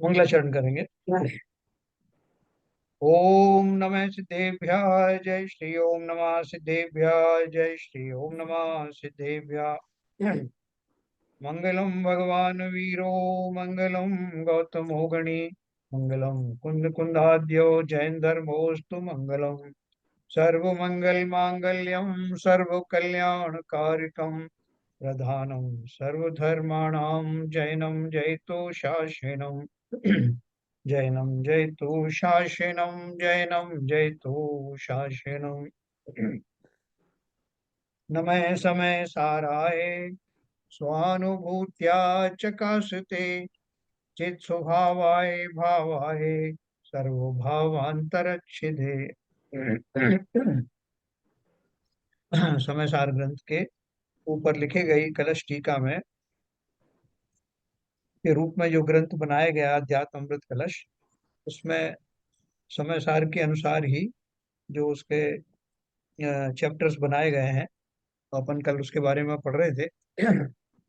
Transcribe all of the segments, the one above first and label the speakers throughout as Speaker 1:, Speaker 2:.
Speaker 1: मंगलाचरण करेंगे। ओम नमः सिद्धेभ्याय जय श्री ओम नमः सिद्धेभ्याय जय श्री ओम नमः सिद्धेभ्याय। मंगलम भगवान वीरो मंगलम गौतमो गणी मंगलम कुंद कुंदाद्यो जैन धर्मोस्तु मंगलम सर्व मंगल मांगल्यम सर्व कल्याण कारिकम प्रधानम सर्वधर्माणां जैनम जयतो शासनम। जैनम जयतु शासनम जैनम जयतु शासनम। नमः समय साराय स्वानुभूत्या चकासते चित स्वभावाय भावाय सर्वभावांतरच्छिदे। समय सार ग्रंथ के ऊपर लिखे गई कलश टीका में के रूप में जो ग्रंथ बनाया गया अध्यात्म अमृत कलश, उसमें समय सार के अनुसार ही जो उसके चैप्टर्स बनाए गए हैं, तो अपन कल उसके बारे में पढ़ रहे थे।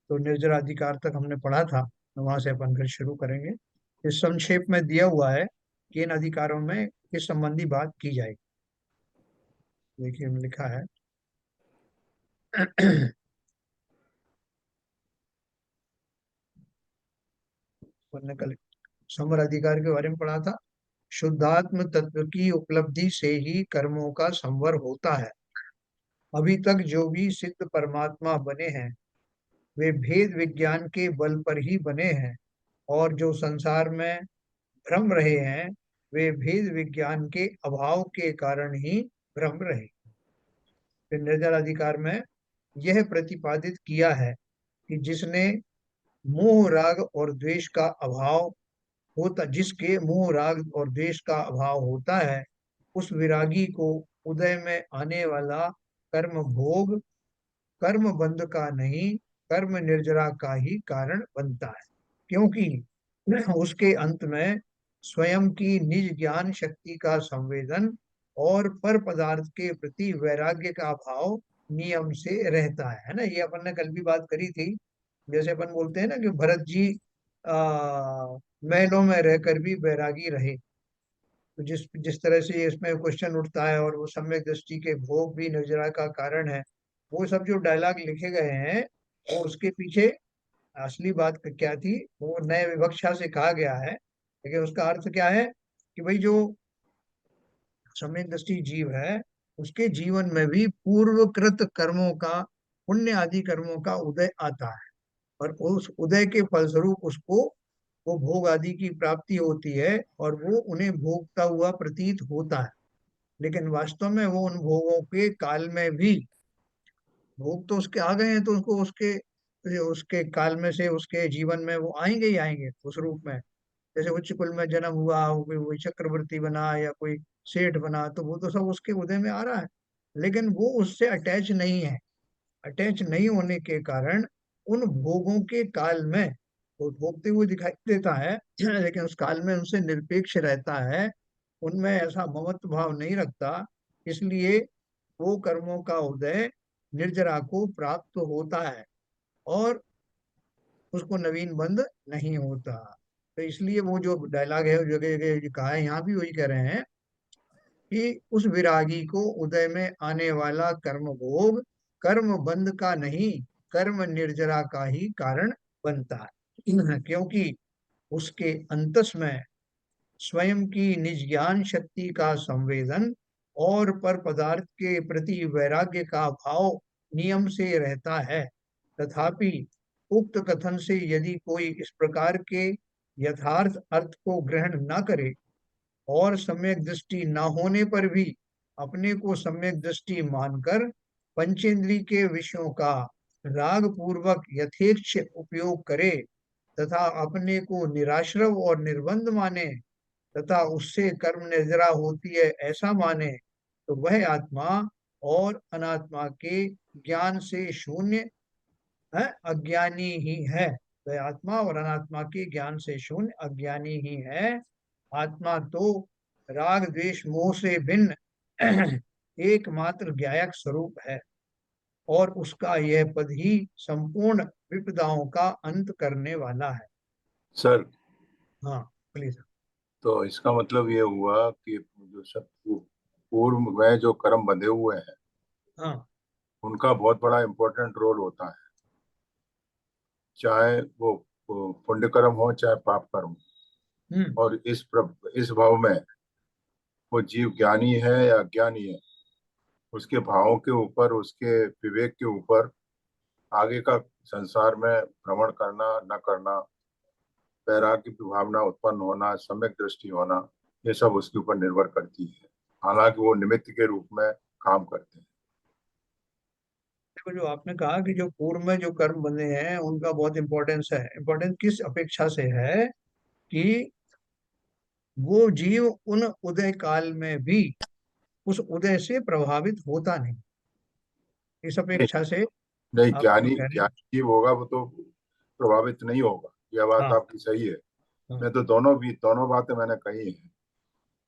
Speaker 1: तो निर्जरा अधिकार तक हमने पढ़ा था, तो वहां से अपन फिर शुरू करेंगे। इस संक्षेप में दिया हुआ है कि इन अधिकारों में किस संबंधी बात की जाएगी। देखिए लिखा है। हमने कल समर अधिकार के बारे में पढ़ा था। शुद्धात्म तत्व की उपलब्धि से ही कर्मों का संवर होता है। अभी तक जो भी सिद्ध परमात्मा बने हैं वे भेद विज्ञान के बल पर ही बने हैं, और जो संसार में भ्रम रहे हैं वे भेद विज्ञान के अभाव के कारण ही भ्रम रहे। फिर निर्जल अधिकार में यह प्रतिपादित किया है कि जिसने मोह राग और द्वेष का अभाव होता जिसके मोह राग और द्वेष का अभाव होता है, उस विरागी को उदय में आने वाला कर्म भोग कर्म बंध का नहीं, कर्म निर्जरा का ही कारण बनता है। क्योंकि उसके अंत में स्वयं की निज ज्ञान शक्ति का संवेदन और पर पदार्थ के प्रति वैराग्य का भाव नियम से रहता है ना। ये अपन ने कल भी बात करी थी। जैसे अपन बोलते हैं ना कि भरत जी महलों में रहकर भी वैरागी रहे। तो जिस जिस तरह से इसमें क्वेश्चन उठता है, और वो सम्यक दृष्टि के भोग भी निर्जरा का कारण है, वो सब जो डायलॉग लिखे गए हैं, वो उसके पीछे असली बात क्या थी वो नए विवक्षा से कहा गया है। लेकिन उसका अर्थ क्या है कि भाई जो सम्यक दृष्टि जीव है उसके जीवन में भी पूर्वकृत कर्मों का, पुण्य आदि कर्मों का उदय आता है, और उस उदय के फलस्वरूप उसको वो भोग आदि की प्राप्ति होती है, और वो उन्हें भोगता हुआ प्रतीत होता है। लेकिन वास्तव में वो उन भोगों के काल में भी, भोग तो उसके आ गए हैं तो उसको उसके उसके काल में से उसके जीवन में वो आएंगे ही आएंगे उस रूप में। जैसे उच्च कुल में जन्म हुआ, कोई चक्रवर्ती बना या कोई सेठ बना, तो वो तो सब उसके उदय में आ रहा है। लेकिन वो उससे अटैच नहीं है। अटैच नहीं होने के कारण उन भोगों के काल में वो भोगते हुए दिखाई देता है, लेकिन उस काल में उनसे निरपेक्ष रहता है, उनमें ऐसा ममत्व भाव नहीं रखता। इसलिए वो कर्मों का उदय निर्जरा को प्राप्त होता है, और उसको नवीन बंध नहीं होता। तो इसलिए वो जो डायलॉग है जगह जगह जो कहा है, यहाँ भी वही कह रहे हैं कि उस विरागी को उदय में आने वाला कर्म भोग कर्म बंध का नहीं, कर्म निर्जरा का ही कारण बनता है। क्योंकि उसके अंतस में स्वयं की निज ज्ञान शक्ति का संवेदन और पर पदार्थ के प्रति वैराग्य का भाव नियम से रहता है। तथापि उक्त कथन से यदि कोई इस प्रकार के यथार्थ अर्थ को ग्रहण न करे, और सम्यक दृष्टि न होने पर भी अपने को सम्यक दृष्टि मानकर पंचेंद्री के विषयों का राग पूर्वक यथेच्छ उपयोग करे, तथा अपने को निराश्रव और निर्बंध माने, तथा उससे कर्म निर्जरा होती है ऐसा माने, तो वह आत्मा और अनात्मा के ज्ञान से शून्य है, अज्ञानी ही है। वह आत्मा और अनात्मा के ज्ञान से शून्य अज्ञानी ही है। आत्मा तो राग द्वेष मोह से भिन्न एकमात्र ज्ञायक स्वरूप है, और उसका यह पद ही संपूर्ण विपदाओं का अंत करने वाला है।
Speaker 2: सर,
Speaker 1: हाँ। प्लीज।
Speaker 2: तो इसका मतलब ये हुआ कि जो सब पूर्व में जो कर्म बंधे हुए हैं
Speaker 1: हाँ।
Speaker 2: उनका बहुत बड़ा इम्पोर्टेंट रोल होता है, चाहे वो पुण्य कर्म हो चाहे पाप कर्म हो।
Speaker 1: हम्म।
Speaker 2: और इस भाव में वो जीव ज्ञानी है या अज्ञानी है, उसके भावों के ऊपर, उसके विवेक के ऊपर, आगे का संसार में भ्रमण करना न करना, वैराग्य की भावना उत्पन्न होना, सम्यक दृष्टि होना, ये सब उसके ऊपर निर्भर करती है। हालांकि वो निमित्त के रूप में काम करते हैं।
Speaker 1: देखो, जो आपने कहा कि जो पूर्व में जो कर्म बने हैं उनका बहुत इंपॉर्टेंस है। इंपॉर्टेंस किस अपेक्षा से है कि वो जीव उन उदय काल में भी उस उदय से प्रभावित होता नहीं, इस
Speaker 2: नहीं,
Speaker 1: अपेक्षा से
Speaker 2: नहीं,
Speaker 1: आप जो
Speaker 2: ज्ञानी
Speaker 1: कह रहे हैं।
Speaker 2: ज्ञानी जीव होगा वो तो प्रभावित नहीं होगा, यह बात
Speaker 1: हाँ।
Speaker 2: आपकी सही है।
Speaker 1: हाँ।
Speaker 2: मैं तो दोनों बातें मैंने कही हैं कि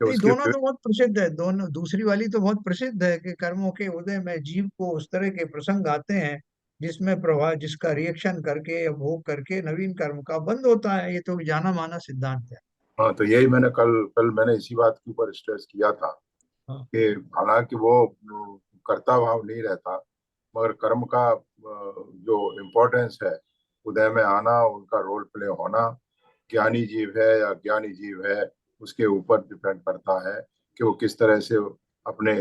Speaker 1: नहीं,
Speaker 2: उसके
Speaker 1: दोनों तो बहुत प्रसिद्ध है। दोनों, दूसरी वाली तो बहुत प्रसिद्ध है कि कर्मों के उदय में जीव को उस तरह के प्रसंग आते हैं जिसमें प्रभाव, जिसका रिएक्शन करके या भोग करके नवीन कर्म का बंद होता है। ये तो जाना माना सिद्धांत है।
Speaker 2: हाँ, तो यही मैंने कल कल मैंने इसी बात के ऊपर स्ट्रेस किया था
Speaker 1: हाँ।
Speaker 2: कि हालांकि वो कर्ता भाव नहीं रहता, मगर कर्म का जो इम्पोर्टेंस है, उदय में आना, उनका रोल प्ले होना, ज्ञानी जीव है या अज्ञानी जीव है, उसके ऊपर डिपेंड करता है कि वो किस तरह से अपने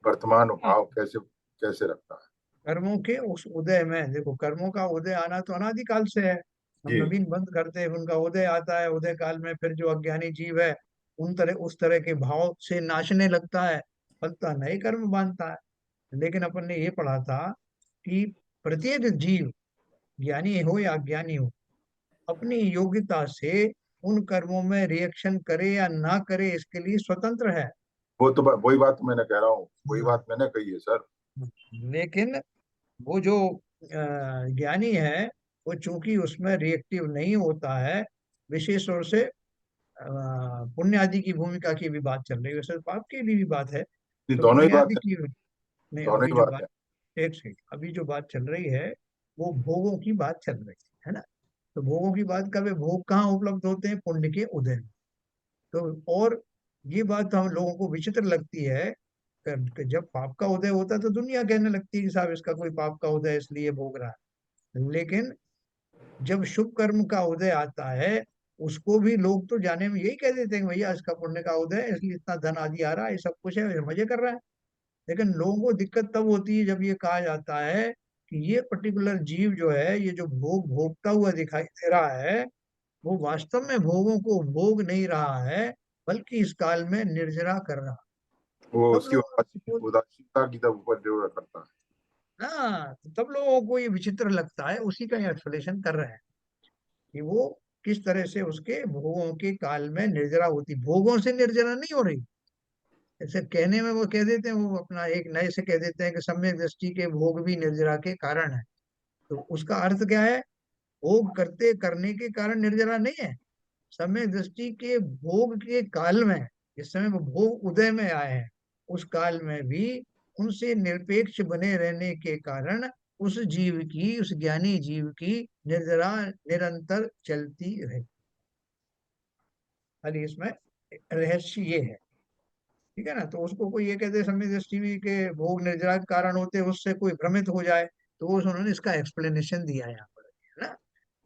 Speaker 2: वर्तमान
Speaker 1: हाँ।
Speaker 2: भाव कैसे कैसे रखता है।
Speaker 1: कर्मों के उस उदय में देखो, कर्मों का उदय आना तो अनादिकाल से है। हम
Speaker 2: जी।
Speaker 1: नवीन बंद करते हैं, उनका उदय आता है। उदय काल में फिर जो अज्ञानी जीव है उन तरह उस तरह के भाव से नाचने लगता है, फलता नए कर्म बांधता है। लेकिन अपन ने ये पढ़ा था कि प्रत्येक जीव, ज्ञानी हो या अज्ञानी हो, अपनी योग्यता से उन कर्मों में रिएक्शन करे या ना करे इसके लिए स्वतंत्र है।
Speaker 2: वो तो वही बात मैंने कह रहा हूँ, वही
Speaker 1: हाँ।
Speaker 2: बात मैंने कही है सर।
Speaker 1: लेकिन वो जो ज्ञानी है, वो चूंकि उसमें रिएक्टिव नहीं होता है, विशेष तौर से पुण्य आदि की भूमिका की भी बात चल रही है, वैसे तो पाप की भी बात है।
Speaker 2: ये
Speaker 1: तो
Speaker 2: दोनों ही
Speaker 1: पुण्य
Speaker 2: बात
Speaker 1: आदि
Speaker 2: है,
Speaker 1: की नहीं,
Speaker 2: दोनों
Speaker 1: अभी
Speaker 2: ही
Speaker 1: जो
Speaker 2: बात
Speaker 1: बात,
Speaker 2: है।
Speaker 1: एक सेकंड, अभी जो बात चल रही है वो भोगों की बात चल रही है ना। तो भोगों की बात का, वे भोग कहाँ उपलब्ध होते हैं? पुण्य के उदय में। तो और ये बात हम लोगों को विचित्र लगती है कि जब पाप का उदय होता है तो दुनिया कहने लगती है कि साहब इसका कोई पाप का उदय है, इसलिए भोग रहा है। लेकिन जब शुभ कर्म का उदय आता है, उसको भी लोग तो जाने में यही कह देते हैं कि भैया इसका पुण्य का उदय है इसलिए इतना धन आदि आ रहा है, ये सब कुछ है, ये मजे कर रहा है। लेकिन लोगों को दिक्कत तब होती है जब ये कहा जाता है कि ये पर्टिकुलर जीव जो है, ये जो भोग भोगता हुआ दिखाई दे रहा है, वो वास्तव में भोगों को भोग नहीं रहा है, बल्कि इस काल में निर्जरा कर रहा।
Speaker 2: वो
Speaker 1: तब
Speaker 2: उसकी
Speaker 1: लोग suppose-
Speaker 2: उदासीनता की तरफ ऊपर निर्भर करता है।
Speaker 1: हाँ, तो तब लोगों को ये विचित्र लगता है, उसी का एक्सप्लेनेशन कर रहे हैं कि वो किस तरह से उसके भोगों के काल में निर्जरा होती, भोगों से निर्जरा नहीं हो रही। ऐसे कहने में वो कह देते हैं, वो अपना एक नए से कह देते हैं कि सम्यक दृष्टि के भोग भी निर्जरा के कारण है। तो उसका अर्थ क्या है? भोग करते करने के कारण निर्जरा नहीं है। सम्यक दृष्टि के भोग के काल में, जिस समय वो भोग उदय में आए हैं, उस काल में भी उनसे निरपेक्ष बने रहने के कारण उस जीव की, उस ज्ञानी जीव की निर्जरा निरंतर चलती रहे। खाली इसमें रहस्य ये है। ठीक है ना। तो उसको कोई ये कहते समय दृष्टि में के भोग निर्जरा के कारण होते, उससे कोई भ्रमित हो जाए, तो वो उन्होंने इसका एक्सप्लेनेशन दिया है यहाँ पर, है ना।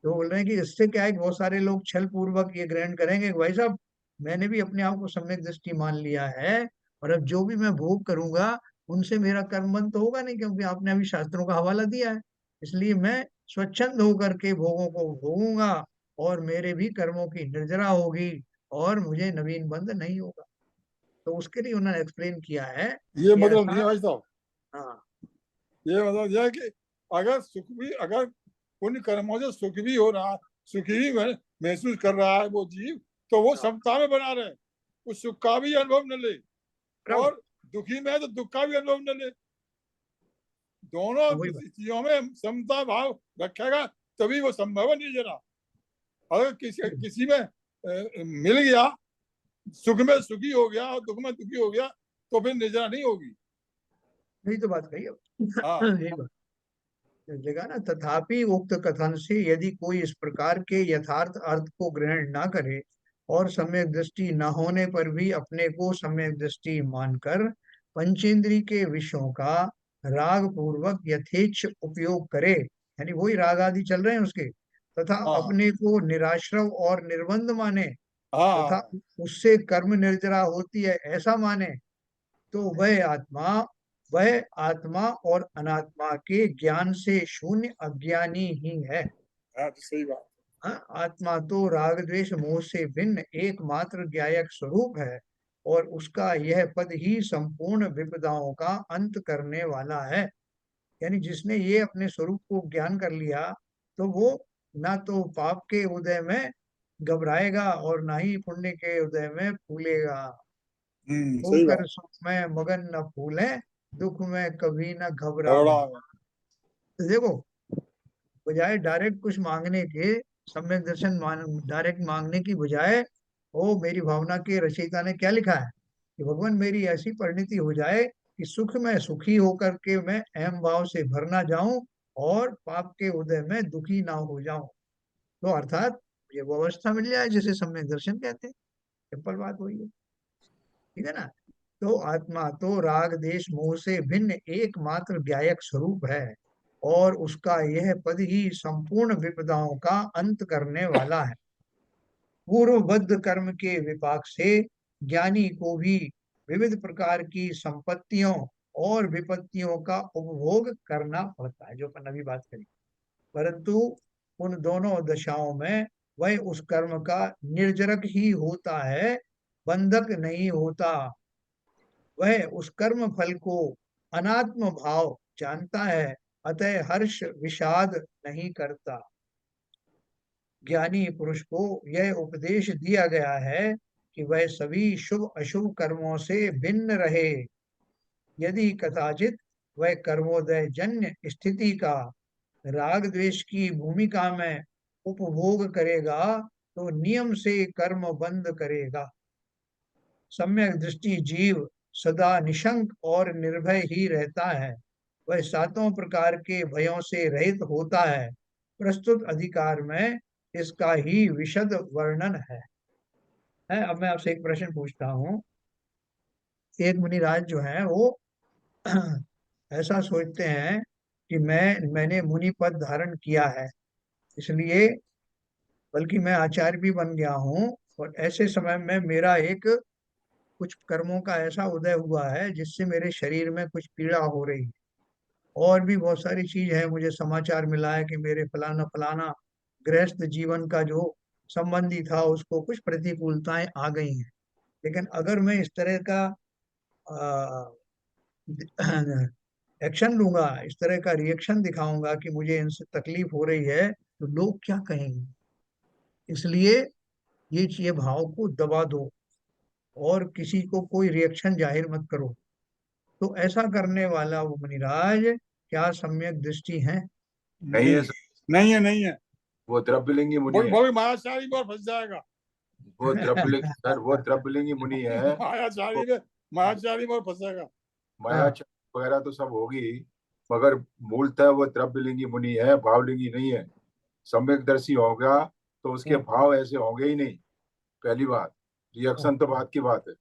Speaker 1: तो बोल रहे हैं कि इससे क्या है कि बहुत सारे लोग छल पूर्वक ये ग्रहण करेंगे कि भाई साहब, मैंने भी अपने आप को सम्यक दृष्टि मान लिया है, और अब जो भी मैं भोग करूंगा उनसे मेरा कर्म बंद तो होगा नहीं, क्योंकि आपने अभी शास्त्रों का हवाला दिया है। इसलिए मैं स्वच्छंद होकर के भोगों को भोगूंगा, और मेरे भी कर्मों की निर्जरा होगी, और मुझे नवीन बंध नहीं होगा। तो उसके लिए उन्होंने एक्सप्लेन किया है
Speaker 3: ये
Speaker 1: कि
Speaker 3: मतलब नहीं
Speaker 1: ऐसा।
Speaker 3: है भाई साहब।
Speaker 1: हाँ।
Speaker 3: ये मतलब यह है कि अगर सुख भी, अगर पुण्य कर्मों से सुख भी हो रहा, सुखी भी महसूस कर रहा है वो जीव, तो वो
Speaker 1: हाँ।
Speaker 3: समता में बना रहे, उस सुख का भी अनुभव न ले,
Speaker 1: बराबर।
Speaker 3: और दुखी में है तो दुख का भी अनुभव न ले। दोनों
Speaker 1: वही बात।
Speaker 3: चीजों में समता भाव रखेगा, तभी वो संभव है निर्जरा। अगर किसी में मिल गया, सुख में सुखी हो गया और दुख में दुखी हो गया, तो फिर निर्जरा नहीं होगी।
Speaker 1: यही तो बात कही अब।
Speaker 3: हाँ।
Speaker 1: यही बात। जगह ना, तथापि उक्त कथन से यदि कोई इस प्रकार के यथार्थ अर्थ को ग्रहण ना करे और सम्यक दृष्टि न होने पर भी अपने को सम्यक दृष्टि मानकर पंचेंद्री के विषयों का राग पूर्वक यथेच्छ उपयोग करे, यानी वही राग आदि चल रहे हैं उसके, तथा
Speaker 3: हाँ
Speaker 1: अपने को निराश्रव और निर्बंध माने तथा
Speaker 3: हाँ।
Speaker 1: उससे कर्म निर्जरा होती है ऐसा माने, तो वह आत्मा और अनात्मा के ज्ञान से शून्य अज्ञानी ही है।
Speaker 3: हाँ तो सही बात।
Speaker 1: हाँ, आत्मा तो राग द्वेष मोह से भिन्न एकमात्र ज्ञायक स्वरूप है और उसका यह पद ही संपूर्ण विपदाओं का अंत करने वाला है। यानी जिसने ये अपने स्वरूप को ज्ञान कर लिया, तो वो ना तो पाप के उदय में घबराएगा और ना ही पुण्य के उदय में फूलेगा।
Speaker 3: सही
Speaker 1: होकर
Speaker 3: बात।
Speaker 1: सुख में मगन न फूले, दुख में कभी न घबरावे।
Speaker 3: झगड़ा।
Speaker 1: तो देखो, बजाय डायरेक्ट कुछ मांगने के, सम्यक दर्शन डायरेक्ट मांगने की बजाय, ओ मेरी भावना के रचयिता ने क्या लिखा है कि भगवान मेरी ऐसी परिणति हो जाए कि सुख में सुखी होकर के मैं अहम भाव से भर ना जाऊं और पाप के उदय में दुखी ना हो जाऊं। तो अर्थात ये वो अवस्था मिल जाए जिसे सम्यक दर्शन कहते हैं। सिंपल बात वही है। ठीक है ना। तो आत्मा तो राग देश मोह से भिन्न एकमात्र ज्ञायक स्वरूप है और उसका यह पद ही संपूर्ण विपदाओं का अंत करने वाला है। पूर्वबद्ध कर्म के विपाक से ज्ञानी को भी विविध प्रकार की संपत्तियों और विपत्तियों का उपभोग करना पड़ता है, जो अपन अभी बात करी। परंतु उन दोनों दशाओं में वह उस कर्म का निर्जरक ही होता है, बंधक नहीं होता। वह उस कर्म फल को अनात्म भाव जानता है, अतः हर्ष विषाद नहीं करता। ज्ञानी पुरुष को यह उपदेश दिया गया है कि वह सभी शुभ अशुभ कर्मों से भिन्न रहे। यदि कदाचित वह कर्मोदय जन्य स्थिति का राग द्वेष की भूमिका में उपभोग करेगा, तो नियम से कर्म बंद करेगा। सम्यक दृष्टि जीव सदा निशंक और निर्भय ही रहता है। वह सातों प्रकार के भयों से रहित होता है। प्रस्तुत अधिकार में इसका ही विशद वर्णन है। अब मैं आपसे एक प्रश्न पूछता हूँ। एक मुनिराज जो है वो ऐसा सोचते हैं कि मैंने मुनि पद धारण किया है, इसलिए बल्कि मैं आचार्य भी बन गया हूँ, और ऐसे समय में मेरा एक कुछ कर्मों का ऐसा उदय हुआ है जिससे मेरे शरीर में कुछ पीड़ा हो रही है, और भी बहुत सारी चीज है। मुझे समाचार मिला है कि मेरे फलाना फलाना गृहस्थ जीवन का जो संबंधी था उसको कुछ प्रतिकूलताएं आ गई हैं। लेकिन अगर मैं इस तरह का एक्शन लूंगा, इस तरह का रिएक्शन दिखाऊंगा कि मुझे इनसे तकलीफ हो रही है, तो लोग क्या कहेंगे। इसलिए ये भाव को दबा दो और किसी को कोई रिएक्शन जाहिर मत करो। तो ऐसा करने वाला वो मुनिराज क्या सम्यक दृष्टि है?
Speaker 2: नहीं
Speaker 3: नहीं
Speaker 2: है
Speaker 3: है।
Speaker 2: सर,
Speaker 3: नहीं है नहीं है।
Speaker 2: वो द्रव्यलिंगी मुनि है।
Speaker 3: वो मायाचारी में और फंस जाएगा।
Speaker 2: वो द्रव्यलिंग सर, वो द्रव्यलिंगी मुनि है।
Speaker 3: मायाचारी
Speaker 2: वो
Speaker 3: में मायाचारी में और फंसेगा।
Speaker 1: हाँ।
Speaker 2: मायाचार वगैरह तो सब होगी, मगर मूलतः वो द्रव्यलिंगी मुनि है, भावलिंगी नहीं है। सम्यकदर्शी होगा तो उसके
Speaker 1: हाँ।
Speaker 2: भाव ऐसे होंगे ही नहीं। पहली बात,
Speaker 1: हाँ।
Speaker 2: रिएक्शन तो बात की बात है।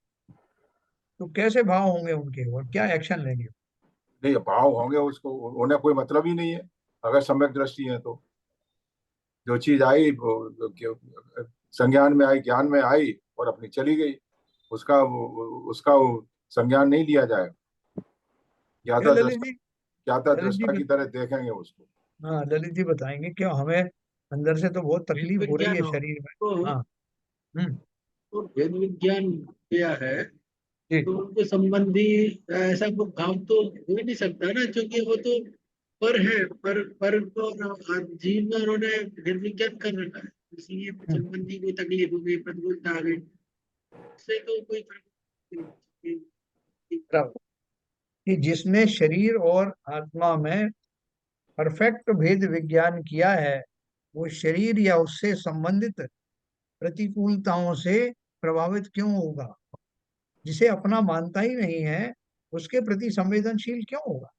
Speaker 1: तो कैसे भाव होंगे उनके और क्या एक्शन लेंगे?
Speaker 2: नहीं, भाव होंगे उसको, उन्हें कोई मतलब ही नहीं है। अगर सम्यक दृष्टि है तो जो चीज आई संज्ञान में आई, ज्ञान में आई और अपनी चली गई, उसका संज्ञान नहीं लिया जाएगा।
Speaker 1: क्या
Speaker 2: ज्ञाता
Speaker 1: ललित
Speaker 2: दृष्टा,
Speaker 1: जी?
Speaker 2: ज्ञाता
Speaker 1: ललित जी
Speaker 2: दृष्टा की तरह देखेंगे उसको।
Speaker 1: हाँ, ललित जी बताएंगे क्यों हमें अंदर से तो बहुत
Speaker 4: वेद
Speaker 1: तकलीफ हो रही
Speaker 4: विज्ञान
Speaker 1: है
Speaker 4: हो
Speaker 1: शरीर में।
Speaker 4: तो
Speaker 1: हाँ। हम्म।
Speaker 4: तो वेद विज्ञान क्या है,
Speaker 1: जी।
Speaker 4: तो उनके संबंधी ऐसा कोई भाव तो हो ही नहीं सकता ना, क्योंकि वो तो पर है। पर को जीव में उन्होंने वेद विज्ञान कर रखा है, इसलिए
Speaker 1: हम्म।
Speaker 4: संबंधी को तकलीफ हो गई, प्रतिकूलता आ गई, इससे तो कोई फर्क नहीं पड़ता।
Speaker 1: बराबर। कि जिसने शरीर और आत्मा में परफेक्ट भेद विज्ञान किया है, वो शरीर या उससे संबंधित प्रतिकूलताओं से प्रभावित क्यों होगा? जिसे अपना मानता ही नहीं है, उसके प्रति संवेदनशील क्यों होगा?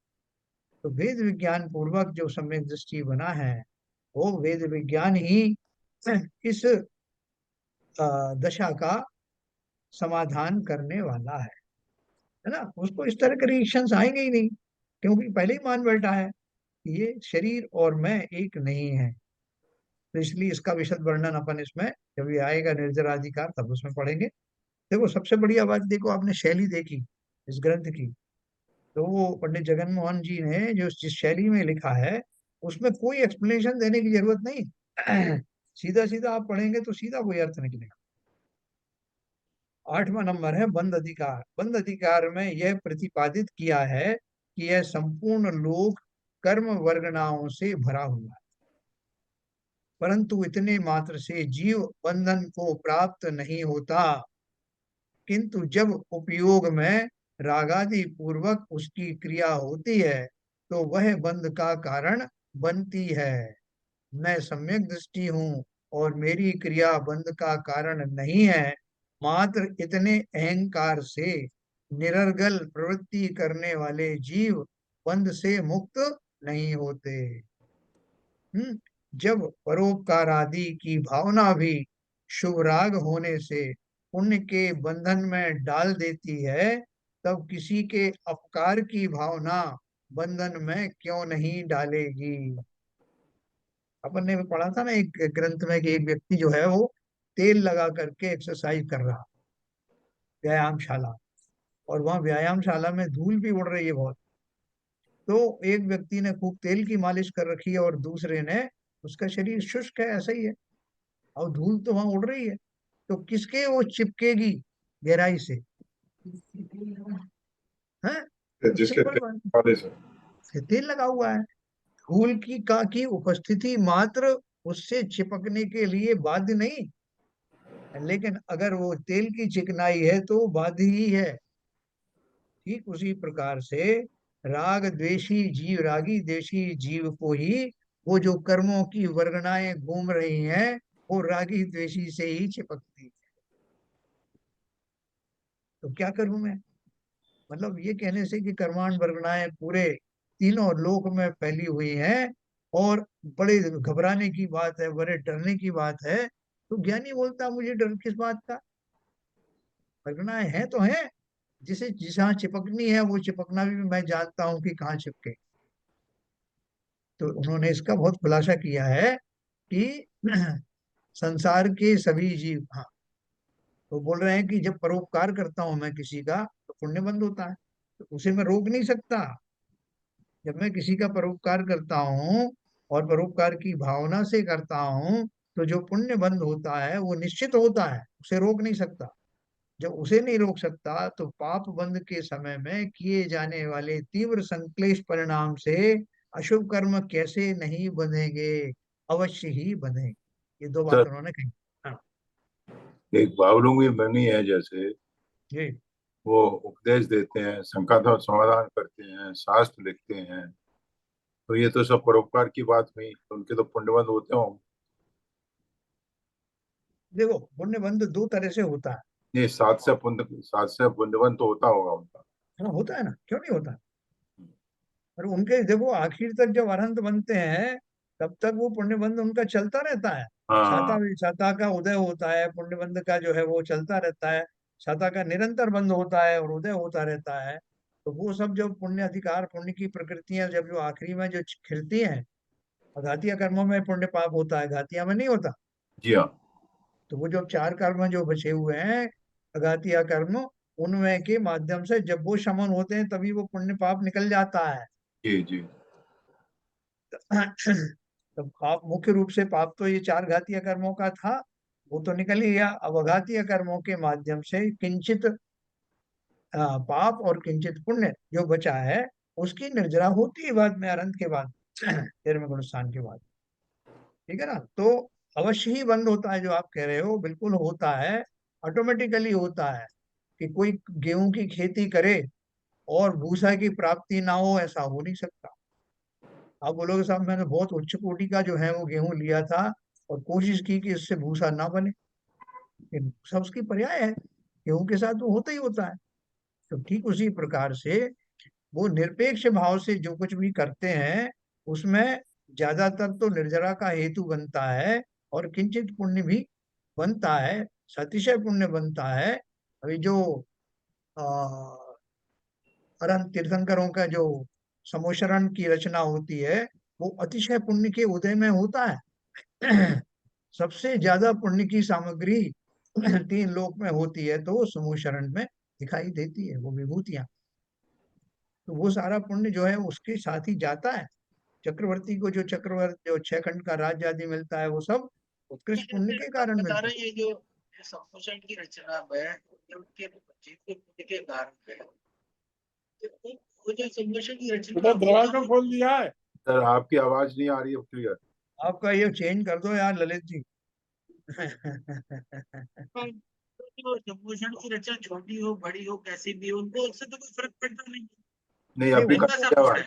Speaker 1: तो वेद विज्ञान पूर्वक जो सम्यक दृष्टि बना है वो वेद विज्ञान ही इस दशा का समाधान करने वाला है ना। उसको इस तरह के रिएक्शंस आएंगे ही नहीं, क्योंकि पहले ही मान बैठा है कि ये शरीर और मैं एक नहीं है। तो इसलिए इसका विशद वर्णन अपन इसमें जब ये आएगा निर्जराधिकार तब उसमें पढ़ेंगे। देखो सबसे बढ़िया बात, देखो आपने शैली देखी इस ग्रंथ की, तो वो पंडित जगन मोहन जी ने जो जिस शैली में लिखा है उसमें कोई एक्सप्लेनेशन देने की जरूरत नहीं सीधा सीधा आप पढ़ेंगे तो सीधा कोई अर्थ निकलेगा। 8वां नंबर है बंद अधिकार। बंद अधिकार में यह प्रतिपादित किया है कि यह संपूर्ण लोक कर्म वर्गनाओं से भरा हुआ है, परंतु इतने मात्र से जीव बंधन को प्राप्त नहीं होता, किंतु जब उपयोग में रागादि पूर्वक उसकी क्रिया होती है तो वह बंध का कारण बनती है। मैं सम्यक दृष्टि हूँ और मेरी क्रिया बंध का कारण नहीं है, मात्र इतने अहंकार से निरर्गल प्रवृत्ति करने वाले जीव बंध से मुक्त नहीं होते। जब परोपकार आदि की भावना भी शुभ राग होने से पुण्य के बंधन में डाल देती है, तब किसी के अपकार की भावना बंधन में क्यों नहीं डालेगी। अपन ने भी पढ़ा था ना एक ग्रंथ में कि एक व्यक्ति जो है वो तेल लगा करके एक्सरसाइज कर रहा, व्यायामशाला, और वहां व्यायामशाला में धूल भी उड़ रही है बहुत। तो एक व्यक्ति ने खूब तेल की मालिश कर रखी है और दूसरे ने, उसका शरीर शुष्क है ऐसा ही है, और धूल तो वहां उड़ रही है, तो किसके वो चिपकेगी गहराई से, है। तो
Speaker 2: जिसके
Speaker 1: सिंपल बात
Speaker 2: वाले से
Speaker 1: है, तेल लगा हुआ है, धूल की उपस्थिति मात्र उससे चिपकने के लिए बाध्य नहीं, लेकिन अगर वो तेल की चिकनाई है तो वो बाध्य ही है। ठीक उसी प्रकार से राग द्वेषी जीव, रागी द्वेषी जीव को ही वो जो कर्मों की वर्गनाएं घूम रही हैं वो रागी द्वेषी से ही चिपकती है। तो क्या करूं मैं, मतलब ये कहने से कि कर्माण वर्गनाएं पूरे तीनों लोक में फैली हुई हैं और बड़े घबराने की बात है, बड़े डरने की बात है, तो ज्ञानी बोलता मुझे डर किस बात का, वर्गनाएं हैं तो हैं, जिसे जहाँ चिपकनी है वो चिपकना भी मैं जानता हूँ कि कहाँ चिपके। तो उन्होंने इसका बहुत खुलासा किया है कि संसार के सभी जीव, हाँ, तो बोल रहे हैं कि जब परोपकार करता हूं मैं किसी का तो पुण्य बंद होता है, तो उसे मैं रोक नहीं सकता। जब मैं किसी का परोपकार करता हूँ और परोपकार की भावना से करता हूँ तो जो पुण्य बंद होता है वो निश्चित होता है, उसे रोक नहीं सकता। जब उसे नहीं रोक सकता तो पाप बंद के समय में किए जाने वाले तीव्र संक्लेश परिणाम से अशुभ कर्म कैसे नहीं बंधेंगे, अवश्य ही बंधेंगे। ये दो
Speaker 2: सर,
Speaker 1: बात उन्होंने कही। हाँ
Speaker 2: एक बावलुंगी बनी है जैसे,
Speaker 1: जी।
Speaker 2: वो उपदेश देते हैं, शंका का समाधान करते हैं, शास्त्र लिखते हैं, तो ये तो सब परोपकार की बात हुई, तो उनके तो पुण्यबंध होते हो।
Speaker 1: देखो पुण्य बंध दो तरह से होता
Speaker 2: ये सात से पुण्यबंध तो होता होगा उनका।
Speaker 1: है ना, होता है ना, क्यों नहीं होता। और उनके देखो आखिर तक जब अनंत बनते हैं तब तक वो पुण्य बंध उनका चलता रहता है। छाता
Speaker 2: हाँ,
Speaker 1: छाता का उदय होता है, पुण्य बंध का जो है वो चलता रहता है। छाता का निरंतर बंध होता है और उदय होता रहता है। तो वो सब जो पुण्य अधिकार, पुण्य की प्रकृतियां जब जो आखिरी में जो खिलती हैं, घातिया कर्मों में पुण्य पाप होता है, घातिया में नहीं होता।
Speaker 2: जी हाँ,
Speaker 1: तो वो जो चार कर्म जो बचे हुए हैं अघातिया कर्म, उनमें के माध्यम से जब वो शमन होते हैं तभी वो पुण्य पाप निकल जाता है।
Speaker 2: जी जी।
Speaker 1: तो पाप मुख्य रूप से पाप तो ये चार घातीय कर्मों का था, वो तो निकल ही गया। अब अघातीय कर्मों के माध्यम से किंचित पाप और किंचित पुण्य जो बचा है उसकी निर्जरा होती है बाद में, अनंत के बाद 13वें गुणस्थान के बाद। ठीक है ना। तो अवश्य ही बंद होता है, जो आप कह रहे हो बिल्कुल होता है, ऑटोमेटिकली होता है। कि कोई गेहूं की खेती करे और भूसा की प्राप्ति ना हो, ऐसा हो नहीं सकता। आप बोलोगे साहब मैंने बहुत उच्च कोटि का जो है वो गेहूं लिया था और कोशिश की कि इससे भूसा ना बने, लेकिन भूसा उसकी पर्याय है, गेहूं के साथ वो होता ही होता है। तो ठीक उसी प्रकार से वो निरपेक्ष भाव से जो कुछ भी करते हैं उसमें ज्यादातर तो निर्जरा का हेतु बनता है, और किंचित पुण्य भी बनता है, अतिशय पुण्य बनता है। अभी जो आ, अरहंत तीर्थंकरों का जो समोशरण की रचना होती है वो अतिशय पुण्य के उदय में होता है। सबसे ज्यादा पुण्य की सामग्री तीन लोक में होती है तो वो समूहशरण में दिखाई देती है, वो विभूतियां। तो वो सारा पुण्य जो है उसके साथ ही जाता है। चक्रवर्ती को जो चक्रवर्ती जो 6 खंड का राज्य आदि मिलता है वो सब उत्कृष्ट पुण्य के
Speaker 4: आप
Speaker 1: कारण
Speaker 4: बता
Speaker 1: मिलता
Speaker 4: रहे हैं ये जो संपोषण की रचना में ये उनके जीव के पुण्य के कारण है, तो वो जो संपोषण की रचना
Speaker 3: बेटा
Speaker 4: वो
Speaker 3: दरवाजा
Speaker 4: तो
Speaker 3: खोल दिया है।
Speaker 2: सर आपकी आवाज नहीं आ रही है क्लियर।
Speaker 1: है। आपका ये चेंज कर दो यार ललित जी।
Speaker 4: जो संपोषण की रचना छोटी हो बड़ी हो कैसी भी हो उनको उससे तो कोई फर्क पड़ता नहीं,
Speaker 2: नहीं
Speaker 1: नहीं
Speaker 2: अभी कट
Speaker 4: उनका
Speaker 2: रही
Speaker 4: सब
Speaker 2: है
Speaker 4: कुछ
Speaker 2: आवाज,
Speaker 4: है।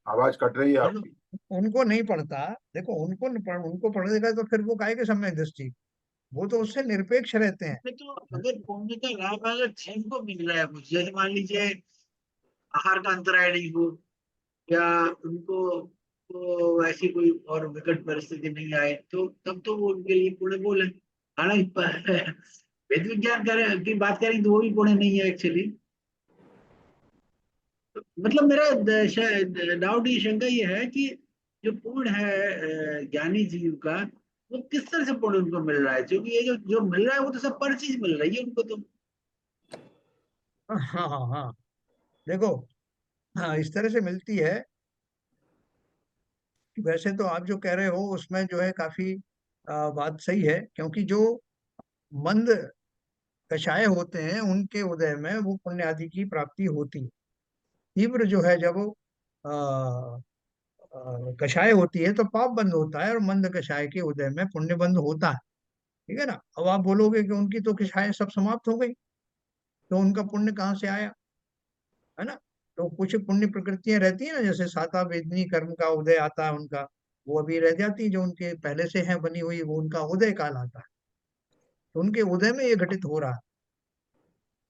Speaker 2: आवाज कट रही है
Speaker 4: बोलो।
Speaker 2: आपकी।
Speaker 1: उनको नहीं पढ़ता। देखो उनको पढ़ेगा तो फिर वो काहे के सम्यक दृष्टि, वो तो उससे निरपेक्ष रहते हैं।
Speaker 4: नहीं तो अगर पुण्य का लाभ अगर जीव को मिल रहा है कुछ, जैसे मान लीजिए आहार का अंतराय नहीं हो, या उनको तो ऐसी कोई और विकट परिस्थिति नहीं आए, तो तब तो वो उनके लिए पुण्य बोले। हालांकि वेद विज्ञान करें की बात करें तो वो भी पुण्य नहीं है एक्चुअली। मतलब मेरा डाउट ये शंका ये है कि जो पुण्य है ज्ञानी जीव का, वो किस तरह से पुण्य उनको मिल रहा है, क्योंकि ये जो जो मिल रहा है वो तो सब पर चीज मिल रही है उनको तो।
Speaker 1: हाँ हाँ हाँ। देखो, हाँ इस तरह से मिलती है कि वैसे तो आप जो कह रहे हो उसमें जो है काफी बात सही है, क्योंकि जो मंद कषाय होते हैं उनके उदय में वो पुण्य आदि की प्राप्ति होती है। तीव्र जो है जब वो कषाय होती है तो पाप बंद होता है, और मंद कषाय के उदय में पुण्य बंद होता है। ठीक है ना। अब आप बोलोगे कि उनकी तो कषाय सब समाप्त हो गई, तो उनका पुण्य कहाँ से आया, है ना। तो कुछ पुण्य प्रकृतियां रहती है ना, जैसे साता वेदनी कर्म का उदय आता है उनका, वो अभी रह जाती है, जो उनके पहले से है बनी हुई वो उनका उदय काल आता है। तो उनके उदय में ये घटित हो रहा है।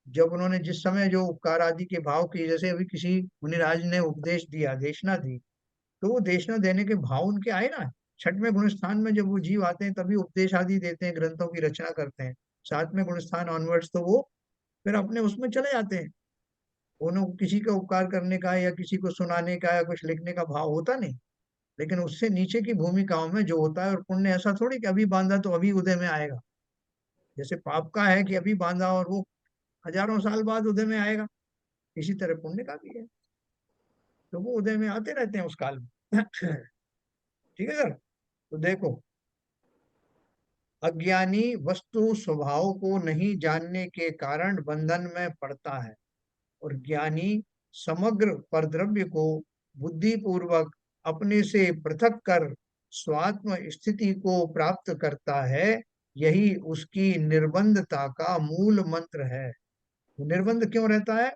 Speaker 1: जब उन्होंने जिस समय जो उपकार आदि के भाव की, जैसे अभी किसी मुनिराज ने उपदेश दिया, देशना दी, तो वो देशना देने के भाव उनके आए ना। छठवें गुणस्थान में जब वो जीव आते हैं तभी उपदेश आदि देते हैं, ग्रंथों की रचना करते हैं। सातवें गुणस्थान ऑनवर्ड्स तो वो फिर अपने उसमें चले जाते हैं। उन्हें किसी का उपकार करने का या किसी को सुनाने का या कुछ लिखने का भाव होता नहीं। लेकिन उससे नीचे की भूमिकाओं में जो होता है, और पुण्य ऐसा थोड़ी कि अभी बांधा तो अभी उदय में आएगा। जैसे पाप का है कि अभी बांधा और वो हजारों साल बाद उदय में आएगा, इसी तरह पुण्य का भी है, तो वो उदय में आते रहते हैं उस काल में। ठीक है सर। तो देखो, अज्ञानी वस्तु स्वभाव को नहीं जानने के कारण बंधन में पड़ता है, और ज्ञानी समग्र परद्रव्य को बुद्धि पूर्वक अपने से पृथक कर स्वात्म स्थिति को प्राप्त करता है। यही उसकी निर्बंधता का मूल मंत्र है। निर्बंध क्यों रहता है?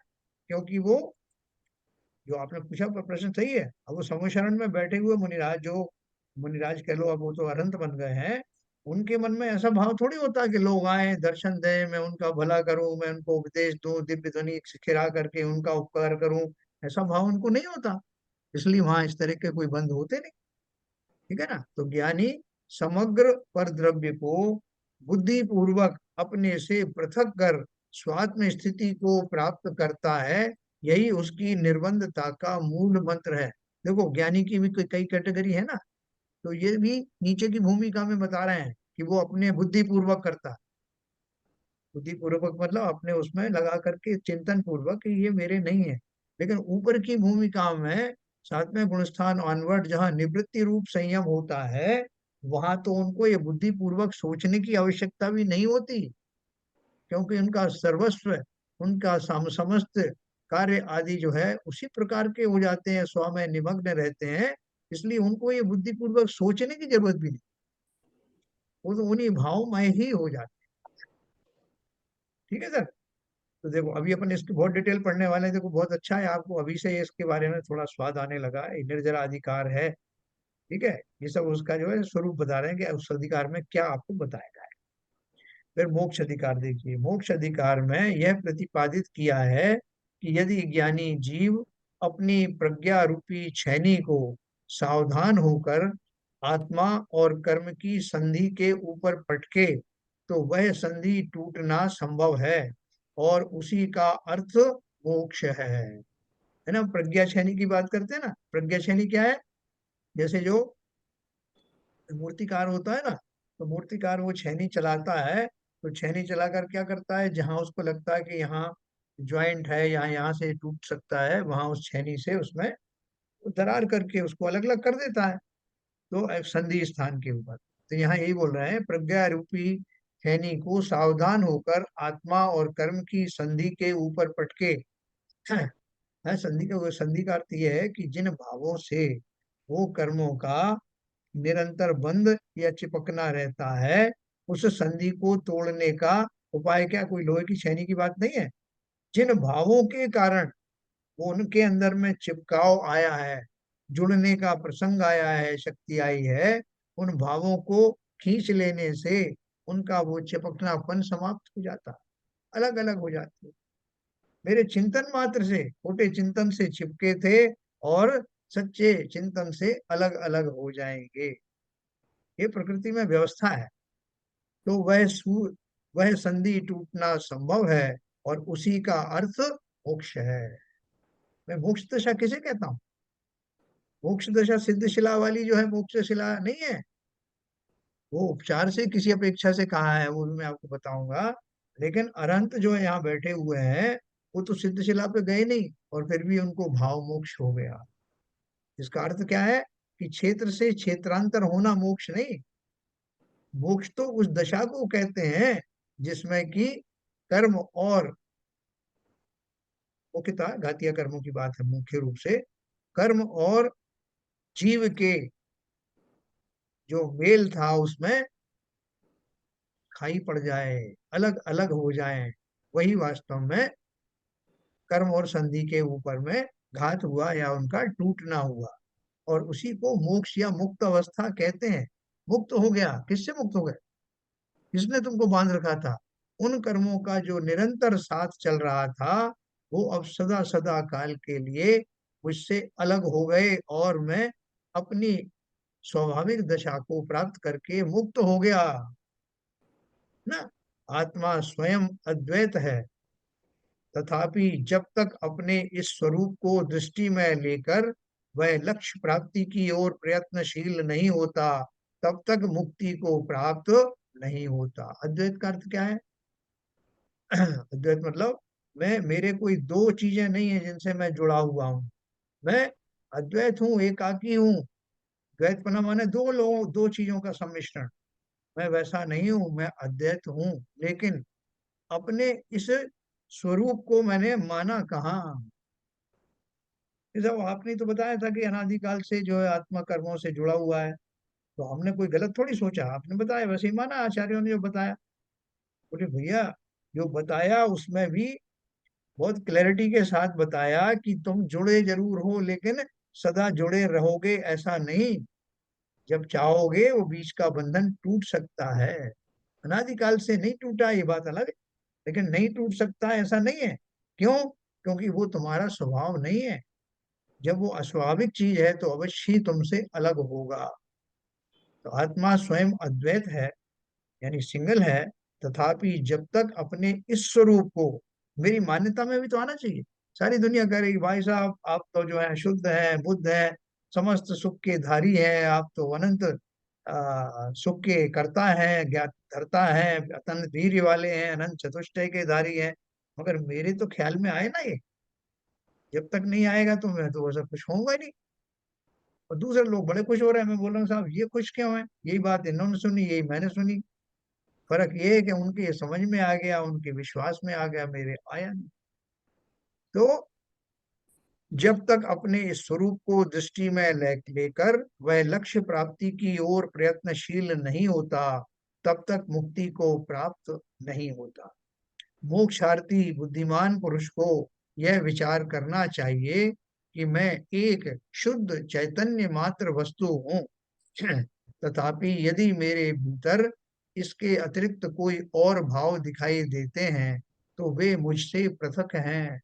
Speaker 1: क्योंकि वो, जो आपने पूछा प्रश्न सही है। अब वो समूह में बैठे हुए मुनिराज, जो मुनिराज कह लो, अब वो तो अरहंत बन गए हैं, उनके मन में ऐसा भाव थोड़ी होता कि लोग आए दर्शन दें, मैं उनका भला करूं, मैं उनको उपदेश दूं, दिव्य ध्वनि खिला करके उनका उपकार करूं। ऐसा भाव उनको नहीं होता, इसलिए वहां इस तरह के कोई बंध होते नहीं। ठीक है ना। तो ज्ञानी समग्र पर द्रव्य को बुद्धि पूर्वक अपने से पृथक कर स्वात्म स्थिति को प्राप्त करता है। यही उसकी निर्बंधता का मूल मंत्र है। देखो, ज्ञानी की भी कई कैटेगरी है ना, तो ये भी नीचे की भूमिका में बता रहे हैं कि वो अपने बुद्धि पूर्वक करता है। बुद्धि पूर्वक मतलब अपने उसमें लगा करके चिंतन पूर्वक कि ये मेरे नहीं है। लेकिन ऊपर की भूमिका में सातवें गुणस्थान ऑनवर्ड जहाँ निवृत्ति रूप संयम होता है, वहां तो उनको ये बुद्धि पूर्वक सोचने की आवश्यकता भी नहीं होती, क्योंकि उनका सर्वस्व, उनका समस्त कार्य आदि जो है उसी प्रकार के हो जाते हैं, स्व में निमग्न रहते हैं। इसलिए उनको ये बुद्धि पूर्वक सोचने की जरूरत भी नहीं, वो तो उन्हीं भाव में ही हो जाते हैं। ठीक है सर। तो देखो, अभी अपन इसकी बहुत डिटेल पढ़ने वाले हैं। देखो, बहुत अच्छा है, आपको अभी से इसके बारे में थोड़ा स्वाद आने लगा है। निर्जरा अधिकार है, ठीक है। ये सब उसका जो है स्वरूप बता रहे हैं कि उस अधिकार में क्या आपको बताया गया है। फिर मोक्ष अधिकार देखिए, मोक्ष अधिकार में यह प्रतिपादित किया है कि यदि ज्ञानी जीव अपनी प्रज्ञा रूपी छैनी को सावधान होकर आत्मा और कर्म की संधि के ऊपर पटके तो वह संधि टूटना संभव है और उसी का अर्थ मोक्ष है ना। प्रज्ञा छैनी की बात करते हैं ना, प्रज्ञा छैनी क्या है? जैसे जो मूर्तिकार होता है ना, तो मूर्तिकार वो छैनी चलाता है, तो छैनी चलाकर क्या करता है, जहां उसको लगता है कि यहाँ ज्वाइंट है, यहाँ यहाँ से टूट सकता है, वहां उस छैनी से उसमें दरार करके उसको अलग अलग कर देता है, तो एक संधि स्थान के ऊपर। तो यहाँ यही बोल रहे हैं, प्रज्ञा रूपी छैनी को सावधान होकर आत्मा और कर्म की संधि के ऊपर पटके है। संधि का अर्थ यह है कि जिन भावों से वो कर्मों का निरंतर बंद या चिपकना रहता है, उस संधि को तोड़ने का उपाय क्या? कोई लोहे की छेनी की बात नहीं है। जिन भावों के कारण वो उनके अंदर में चिपकाव आया है, जुड़ने का प्रसंग आया है, शक्ति आई है, उन भावों को खींच लेने से उनका वो चिपकनापन समाप्त हो जाता है, अलग अलग हो जाती है। मेरे चिंतन मात्र से, खोटे चिंतन से चिपके थे और सच्चे चिंतन से अलग अलग हो जाएंगे। ये प्रकृति में व्यवस्था है। तो वह संधि टूटना संभव है और उसी का अर्थ मोक्ष है। मैं मोक्ष दशा किसे कहता हूँ? मोक्ष दशा सिद्ध शिला वाली जो है, मोक्ष शिला नहीं है। वो उपचार से किसी अपेक्षा से कहा है, वो भी मैं आपको बताऊंगा। लेकिन अरहंत जो है यहाँ बैठे हुए हैं, वो तो सिद्ध शिला पे गए नहीं और फिर भी उनको भाव मोक्ष हो गया। इसका अर्थ क्या है कि क्षेत्र से क्षेत्रांतर होना मोक्ष नहीं। मोक्ष तो उस दशा को कहते हैं जिसमें कि कर्म और, मुख्यतः घातीय कर्मों की बात है, मुख्य रूप से कर्म और जीव के जो मेल था उसमें खाई पड़ जाए, अलग अलग हो जाए, वही वास्तव में कर्म और संधि के ऊपर में घात हुआ या उनका टूटना हुआ, और उसी को मोक्ष या मुक्त अवस्था कहते हैं। मुक्त हो गया, किससे मुक्त हो गए? किसने तुमको बांध रखा था? उन कर्मों का जो निरंतर साथ चल रहा था, वो अब सदा सदा काल के लिए मुझसे अलग हो गए और मैं अपनी स्वाभाविक दशा को प्राप्त करके मुक्त हो गया ना। आत्मा स्वयं अद्वैत है, तथापि जब तक अपने इस स्वरूप को दृष्टि में लेकर वह लक्ष्य प्राप्ति की ओर प्रयत्नशील नहीं होता, तब तक मुक्ति को प्राप्त नहीं होता। अद्वैत का अर्थ क्या है? अद्वैत मतलब मैं, मेरे कोई दो चीजें नहीं है जिनसे मैं जुड़ा हुआ हूँ। मैं अद्वैत हूँ, एकाकी हूँ। द्वैतपना माने दो लोगों, दो चीजों का सम्मिश्रण। मैं वैसा नहीं हूँ, मैं अद्वैत हूँ, लेकिन अपने इस स्वरूप को मैंने माना कहाँ? जब आपने तो बताया था कि अनादिकाल से जो है आत्मा कर्मों से जुड़ा हुआ है, तो हमने कोई गलत थोड़ी सोचा, आपने बताया वैसे ही माना, आचार्यों ने जो बताया। बोले भैया, जो बताया उसमें भी बहुत क्लैरिटी के साथ बताया कि तुम जुड़े जरूर हो, लेकिन सदा जुड़े रहोगे ऐसा नहीं। जब चाहोगे वो बीच का बंधन टूट सकता है। अनादिकाल से नहीं टूटा, ये बात अलग है, लेकिन नहीं टूट सकता ऐसा नहीं है। क्यों? क्योंकि वो तुम्हारा स्वभाव नहीं है। जब वो अस्वाभाविक चीज है तो अवश्य ही तुमसे अलग होगा। तो आत्मा स्वयं अद्वैत है, यानी सिंगल है, तथापि जब तक अपने इस स्वरूप को, मेरी मान्यता में भी तो आना चाहिए। सारी दुनिया कह रही भाई साहब आप तो जो है शुद्ध है, बुद्ध है, समस्त सुख के धारी है, आप तो अनंत सुख के करता है, ज्ञात धरता है, अनंत वीर्य वाले हैं, अनंत चतुष्टय के धारी हैं। मगर मेरे तो ख्याल में आए ना ये, जब तक नहीं आएगा तो मैं तो वैसा खुश होऊंगा ही नहीं। और दूसरे लोग बड़े खुश हो रहे हैं, मैं बोल रहा हूँ साहब ये खुश क्यों है? यही बात इन्होंने सुनी, यही मैंने सुनी। फर्क ये है कि उनके ये समझ में आ गया, उनके विश्वास में आ गया, मेरे आया नहीं। तो जब तक अपने इस स्वरूप को दृष्टि में लेकर वह लक्ष्य प्राप्ति की ओर प्रयत्नशील नहीं होता, तब तक मुक्ति को प्राप्त नहीं होता। मोक्षार्थी बुद्धिमान पुरुष को यह विचार करना चाहिए कि मैं एक शुद्ध चैतन्य मात्र वस्तु हूँ, तथापि यदि मेरे भीतर इसके अतिरिक्त कोई और भाव दिखाई देते हैं तो वे मुझसे पृथक हैं।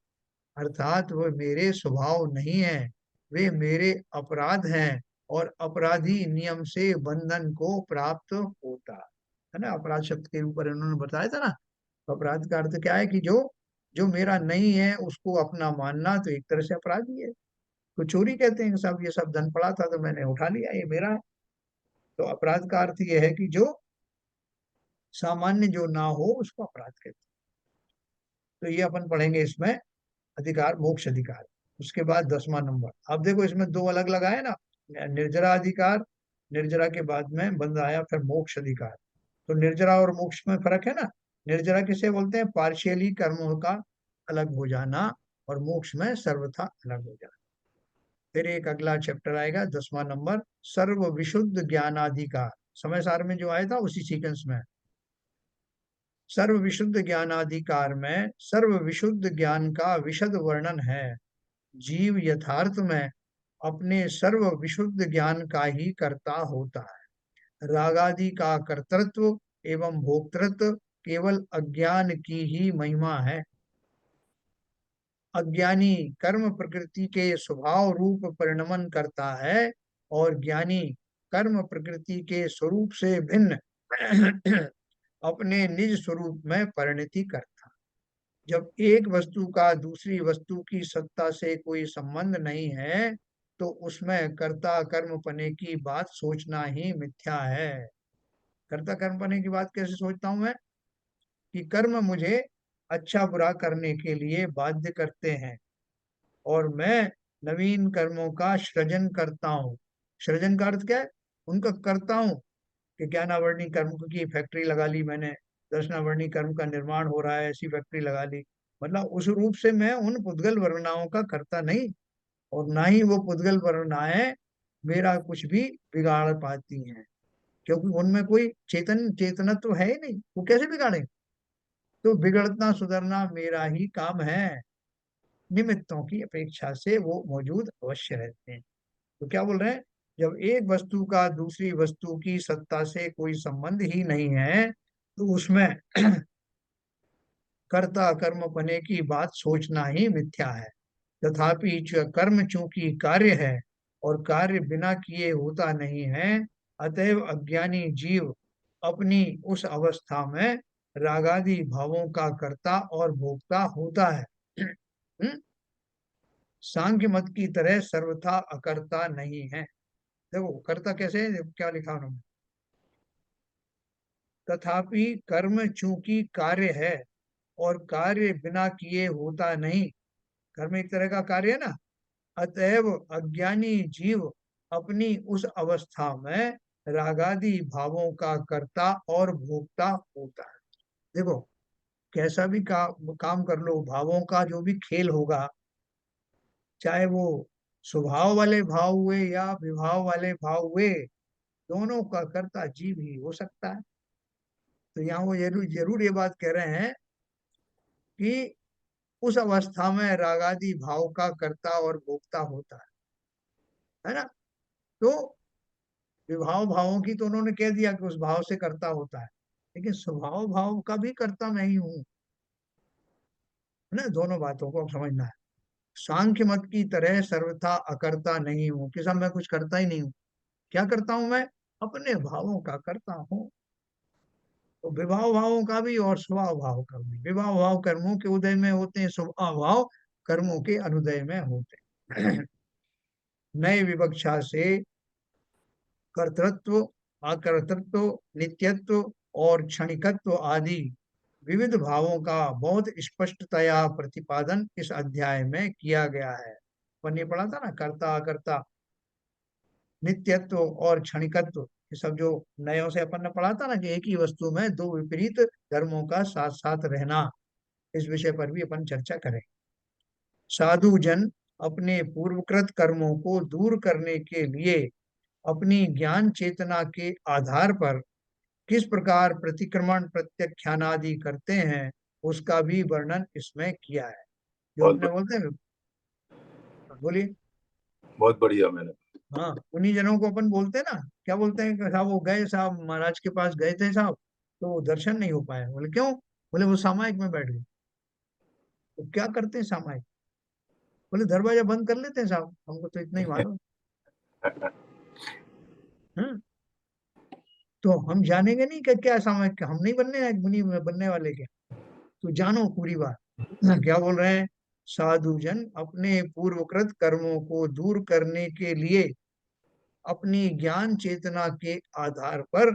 Speaker 1: अर्थात वह मेरे स्वभाव नहीं है, वे मेरे अपराध हैं, और अपराधी नियम से बंधन को प्राप्त होता है ना। अपराध शब्द के ऊपर इन्होंने बताया था ना। तो अपराध का अर्थ क्या है कि जो जो मेरा नहीं है उसको अपना मानना, तो एक तरह से अपराध ही है। तो चोरी कहते हैं कि साहब ये सब धन पड़ा था तो मैंने उठा लिया, ये मेरा है। तो अपराध का अर्थ ये है कि जो सामान्य जो ना हो उसको अपराध कहते हैं। तो ये अपन पढ़ेंगे इसमें अधिकार, मोक्ष अधिकार। उसके बाद 10वां नंबर, अब देखो इसमें दो अलग लगाए ना, निर्जरा अधिकार, निर्जरा के बाद में बंद आया फिर मोक्ष अधिकार। तो निर्जरा और मोक्ष में फर्क है ना। निर्जरा किसे बोलते हैं? पार्शियली कर्मों का अलग हो जाना, और मोक्ष में सर्वथा अलग हो जाना। फिर एक अगला चैप्टर आएगा 10वां नंबर, सर्व विशुद्ध ज्ञानाधिकार। समय सार में जो आया था उसी सीक्वेंस में। सर्व विशुद्ध ज्ञानाधिकार में सर्व विशुद्ध ज्ञान का विशद वर्णन है। जीव यथार्थ में अपने सर्व विशुद्ध ज्ञान का ही कर्ता होता है। रागादि का कर्तृत्व एवं भोक्तृत्व केवल अज्ञान की ही महिमा है। अज्ञानी कर्म प्रकृति के स्वभाव रूप परिणमन करता है, और ज्ञानी कर्म प्रकृति के स्वरूप से भिन्न अपने निज स्वरूप में परिणति करता। जब एक वस्तु का दूसरी वस्तु की सत्ता से कोई संबंध नहीं है, तो उसमें कर्ता कर्म पने की बात सोचना ही मिथ्या है। कर्ता कर्म पने की बात कैसे सोचता हूं मैं? कि कर्म मुझे अच्छा बुरा करने के लिए बाध्य करते हैं, और मैं नवीन कर्मों का सृजन करता हूँ। सृजन का अर्थ क्या है? उनका करता हूँ। कि ज्ञानावर्णी कर्म की फैक्ट्री लगा ली मैंने, दर्शनावर्णी कर्म का निर्माण हो रहा है, ऐसी फैक्ट्री लगा ली। मतलब उस रूप से मैं उन पुद्गल वर्णाओं का करता नहीं, और ना ही वो पुद्गल वर्णाएं मेरा कुछ भी बिगाड़ पाती हैं, क्योंकि उनमें कोई चेतनत्व है ही नहीं, वो कैसे बिगाड़े? तो बिगड़ना सुधरना मेरा ही काम है। निमित्तों की अपेक्षा से वो मौजूद अवश्य रहते हैं। तो क्या बोल रहे हैं? जब एक वस्तु का दूसरी वस्तु की सत्ता से कोई संबंध ही नहीं है, तो उसमें कर्ता कर्म पने की बात सोचना ही मिथ्या है। तथापि कर्म चूंकि कार्य है, और कार्य बिना किए होता नहीं है, अतएव अज्ञानी जीव अपनी उस अवस्था में रागादि भावों का कर्ता और भोक्ता होता है। सांख्य मत की तरह सर्वथा अकर्ता नहीं है। देखो कर्ता कैसे है, क्या लिखा उन्होंने? तथापि कर्म चूंकि कार्य है, और कार्य बिना किए होता नहीं, कर्म एक तरह का कार्य है ना, अतएव अज्ञानी जीव अपनी उस अवस्था में रागादि भावों का कर्ता और भोक्ता होता है। देखो कैसा भी काम कर लो, भावों का जो भी खेल होगा, चाहे वो स्वभाव वाले भाव हुए या विभाव वाले भाव हुए, दोनों का कर्ता जीव ही हो सकता है। तो यहाँ वो जरूर जरूर ये बात कह रहे हैं कि उस अवस्था में रागादि भाव का कर्ता और भोक्ता होता है ना। तो विभाव भावों की तो उन्होंने कह दिया कि उस भाव से कर्ता होता है, लेकिन स्वभाव भाव का भी कर्ता मैं ही हूँ, है ना। दोनों बातों को अब समझना है। सांख्य मत की तरह सर्वथा अकर्ता नहीं हूँ, कि सब मैं कुछ करता ही नहीं हूँ। क्या करता हूँ मैं? अपने भावों का करता हूँ। तो विभाव भावों का भी और स्वभाव भाव का भी। विभाव भाव कर्मों के उदय में होते हैं, स्वभाव भाव कर्मों के अनुदय में होते हैं। नए विवक्षा से कर्तृत्व, अकर्तृत्व, नित्यत्व और क्षणिकत्व आदि विविध भावों का बहुत स्पष्टतया प्रतिपादन इस अध्याय में किया गया है। अपन ये पढ़ा था ना, कर्ता अकर्ता, नित्यत्व और क्षणिकत्व, ये सब जो नयों से अपन ने पढ़ा था ना, कि एक ही वस्तु में दो विपरीत धर्मों का साथ साथ रहना। इस विषय पर भी अपन चर्चा करें। साधु जन अपने पूर्वकृत कर्मों को दूर करने के लिए अपनी ज्ञान चेतना के आधार पर किस प्रकार प्रतिक्रमण प्रत्याख्यानादि करते हैं, उसका भी वर्णन इसमें किया है। जो
Speaker 2: बहुत
Speaker 1: अपने बोलते हैं, बोलिए।
Speaker 2: बहुत बढ़िया। मैंने
Speaker 1: हाँ, उन्हीं जनों को अपन बोलते हैं ना, क्या बोलते हैं कि साहब वो गए, साहब महाराज के पास गए थे साहब, तो दर्शन नहीं हो पाया। बोले क्यों? बोले वो सामायिक में बैठ गए। तो क्या करते हैं सामायिक? बोले दरवाजा बंद कर लेते हैं साहब, हमको तो इतना ही मालूम। हाँ, तो हम जानेंगे नहीं कि क्या सामयिक, हम नहीं बनने हैं मुनि बनने वाले क्या। तो जानो पूरी बात। क्या बोल रहे हैं, साधु जन अपने पूर्वकृत कर्मों को दूर करने के लिए अपनी ज्ञान चेतना के आधार पर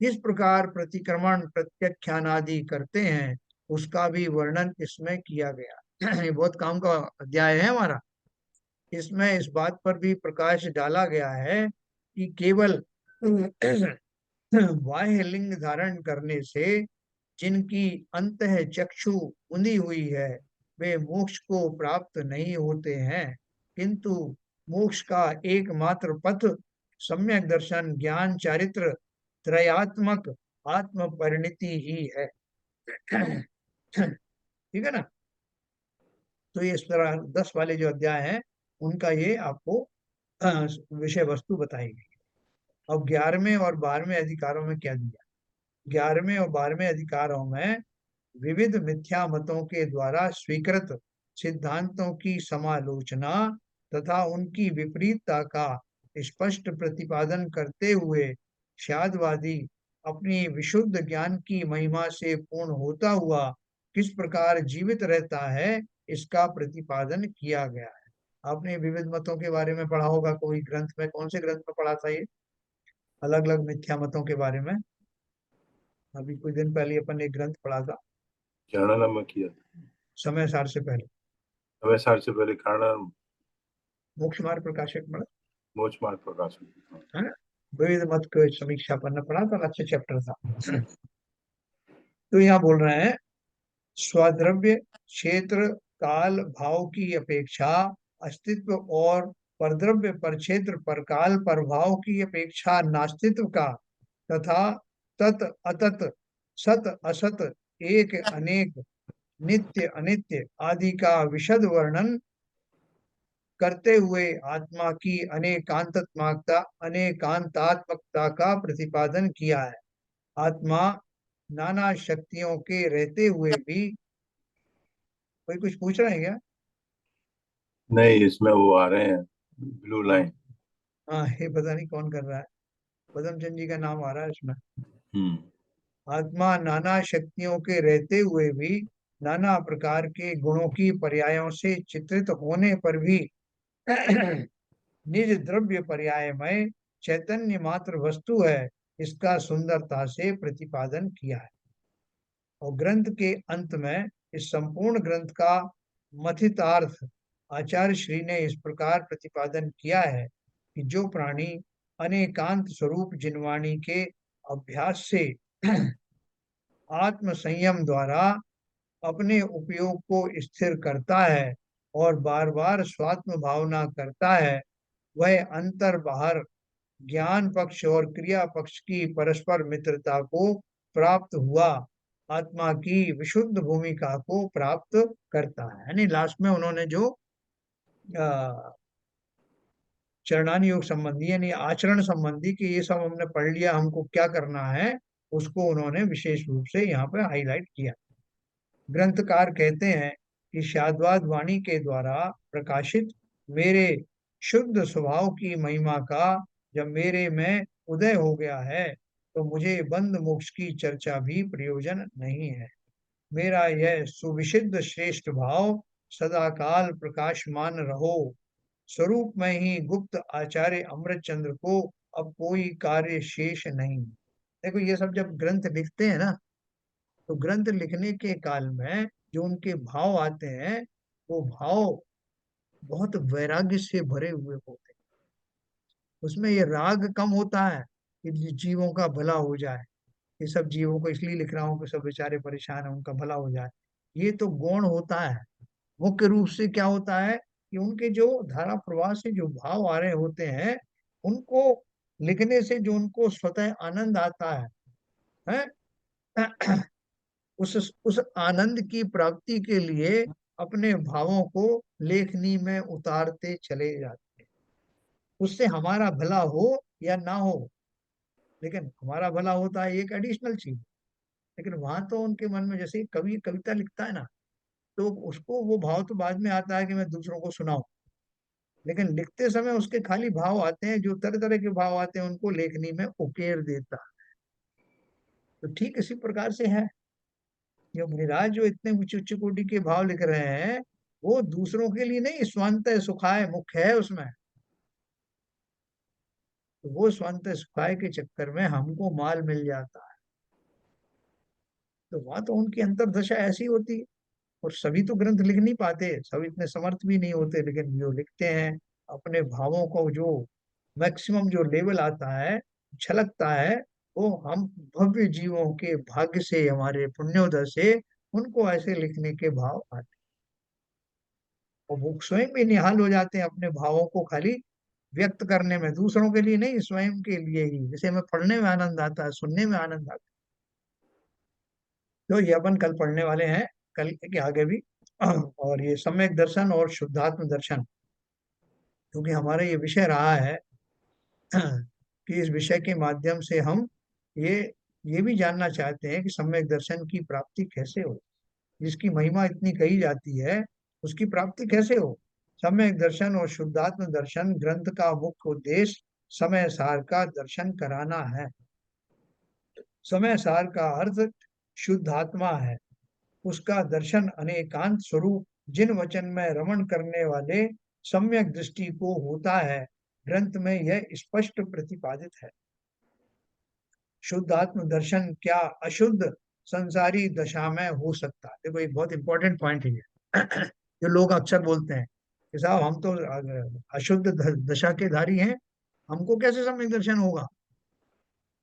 Speaker 1: किस प्रकार प्रतिक्रमण प्रत्याख्यान आदि करते हैं, उसका भी वर्णन इसमें किया गया। ये बहुत काम का अध्याय है हमारा। इसमें इस बात पर भी प्रकाश डाला गया है कि केवल बाह्य लिंग धारण करने से जिनकी अंतः चक्षु उंधी हुई है वे मोक्ष को प्राप्त नहीं होते हैं, किंतु मोक्ष का एकमात्र पथ सम्यक दर्शन ज्ञान चारित्र त्रयात्मक आत्म परिणति ही है। ठीक है ना। तो ये इस तरह 10 वाले जो अध्याय हैं उनका ये आपको विषय वस्तु बताएगी। अब 11वें और 12वें अधिकारों में क्या दिया। 11वें और 12वें अधिकारों में विविध मिथ्या मतों के द्वारा स्वीकृत सिद्धांतों की समालोचना तथा उनकी विपरीतता का स्पष्ट प्रतिपादन करते हुए शादवादी अपनी विशुद्ध ज्ञान की महिमा से पूर्ण होता हुआ किस प्रकार जीवित रहता है इसका प्रतिपादन किया गया है। आपने विविध मतों के बारे में पढ़ा होगा, कोई ग्रंथ में, कौन से ग्रंथ में पढ़ा था ये अलग अलग मिथ्या मतों के बारे में। अभी कुछ दिन पहले अपन ने एक ग्रंथ पढ़ा था,
Speaker 2: ज्ञानानंद में किया था।
Speaker 1: समय सार से पहले,
Speaker 2: हमें साल से पहले कारण
Speaker 1: मोक्ष मार्ग प्रकाशक में,
Speaker 2: मोक्ष मार्ग प्रकाशन।
Speaker 1: है ना। विविध मत को समीक्षा पढ़ना पड़ा था, अच्छा चैप्टर था। तो यहाँ बोल रहे हैं स्वाद्रव्य क्षेत्र काल भाव की अपेक्षा अस्तित्व और परद्रव्य पर क्षेत्र पर काल पर भाव की अपेक्षा नास्तित्व का तथा तत् अतत सत असत एक अनेक नित्य अनित्य आदि का विशद वर्णन करते हुए आत्मा की अनेकांतात्मकता का प्रतिपादन किया है। आत्मा नाना शक्तियों के रहते हुए भी, कोई कुछ पूछ रहा है क्या।
Speaker 2: नहीं, इसमें वो आ रहे हैं ब्लू
Speaker 1: हाँ
Speaker 2: लाइन।
Speaker 1: हाँ, ये पता नहीं कौन कर रहा है, पदमचंद जी का नाम आ रहा है इसमें।
Speaker 2: हम्म।
Speaker 1: आत्मा नाना शक्तियों के रहते हुए भी नाना प्रकार के गुणों की पर्यायों से चित्रित होने पर भी निज द्रव्य पर्यायमय चैतन्य मात्र वस्तु है, इसका सुंदरता से प्रतिपादन किया है। और ग्रंथ के अंत में इस संपूर्ण ग्रंथ का मथितार्थ आचार्य श्री ने इस प्रकार प्रतिपादन किया है कि जो प्राणी अनेकांत स्वरूप जिनवाणी के अभ्यास से आत्म संयम द्वारा अपने उपयोग को स्थिर करता है और बार बार स्वात्म भावना करता है, वह अंतर बाहर ज्ञान पक्ष और क्रिया पक्ष की परस्पर मित्रता को प्राप्त हुआ आत्मा की विशुद्ध भूमिका को प्राप्त करता है। यानी लास्ट में उन्होंने जो चरणानी योग संबंधी यानी आचरण संबंधी कि ये सब हमने पढ़ लिया, हमको क्या करना है, उसको उन्होंने विशेष रूप से यहाँ पे हाईलाइट किया। ग्रंथकार कहते हैं कि शाद्वाद वाणी के द्वारा प्रकाशित मेरे शुद्ध स्वभाव की महिमा का जब मेरे में उदय हो गया है तो मुझे बंध मोक्ष की चर्चा भी प्रयोजन नहीं है। मेरा यह सुविशुद्ध श्रेष्ठ भाव सदाकाल प्रकाशमान रहो। स्वरूप में ही गुप्त आचार्य अमृत चंद्र को अब कोई कार्य शेष नहीं। देखो ये सब जब ग्रंथ लिखते हैं ना, तो ग्रंथ लिखने के काल में जो उनके भाव आते हैं वो भाव बहुत वैराग्य से भरे हुए होते हैं। उसमें ये राग कम होता है कि जीवों का भला हो जाए, ये सब जीवों को इसलिए लिख रहा हूँ कि सब बेचारे परेशान है उनका भला हो जाए। ये तो गौण होता है। मुख्य रूप से क्या होता है कि उनके जो धारा प्रवाह से जो भाव आ रहे होते हैं उनको लिखने से जो उनको स्वतः आनंद आता है, उस आनंद की प्राप्ति के लिए अपने भावों को लेखनी में उतारते चले जाते हैं। उससे हमारा भला हो या ना हो, लेकिन हमारा भला होता है एक एडिशनल चीज। लेकिन वहां तो उनके मन में, जैसे कवि कविता लिखता है ना, तो उसको वो भाव तो बाद में आता है कि मैं दूसरों को सुनाऊं, लेकिन लिखते समय उसके खाली भाव आते हैं, जो तरह तरह के भाव आते हैं उनको लेखनी में उकेर देता है। तो ठीक इसी प्रकार से है, जो मुनिराज जो इतने उच्च उच्च कोटि के भाव लिख रहे हैं, वो दूसरों के लिए नहीं, स्वांतः सुखाय मुख्य है उसमें। तो वो स्वांतः सुखाय के चक्कर में हमको माल मिल जाता है। तो वहां तो उनकी अंतर्दशा ऐसी होती है। और सभी तो ग्रंथ लिख नहीं पाते, सब इतने समर्थ भी नहीं होते, लेकिन जो लिखते हैं अपने भावों को, जो मैक्सिमम जो लेवल आता है, छलकता है, वो हम भव्य जीवों के भाग्य से, हमारे पुण्योदय से उनको ऐसे लिखने के भाव आते हैं। और वो स्वयं भी निहाल हो जाते हैं अपने भावों को खाली व्यक्त करने में, दूसरों के लिए नहीं, स्वयं के लिए ही। जैसे हमें पढ़ने में आनंद आता है, सुनने में आनंद आता है। तो ये अपन कल पढ़ने वाले हैं, कल के आगे भी। और ये सम्यक दर्शन और शुद्धात्म दर्शन, क्योंकि हमारा ये विषय रहा है कि इस विषय के माध्यम से हम ये ये भी जानना चाहते हैं कि सम्यक दर्शन की प्राप्ति कैसे हो, जिसकी महिमा इतनी कही जाती है, उसकी प्राप्ति कैसे हो। सम्यक दर्शन और शुद्धात्म दर्शन ग्रंथ का मुख्य उद्देश्य समय सार का दर्शन कराना है। समय सार का अर्थ शुद्धात्मा है, उसका दर्शन अनेकांत स्वरूप जिन वचन में रमण करने वाले सम्यक दृष्टि को होता है, ग्रंथ में यह स्पष्ट प्रतिपादित है। शुद्धात्म दर्शन क्या अशुद्ध संसारी दशा में हो सकता है? देखो एक बहुत इंपॉर्टेंट पॉइंट है ये। जो लोग अक्सर बोलते हैं कि साहब हम तो अशुद्ध दशा के धारी हैं, हमको कैसे सम्यक दर्शन होगा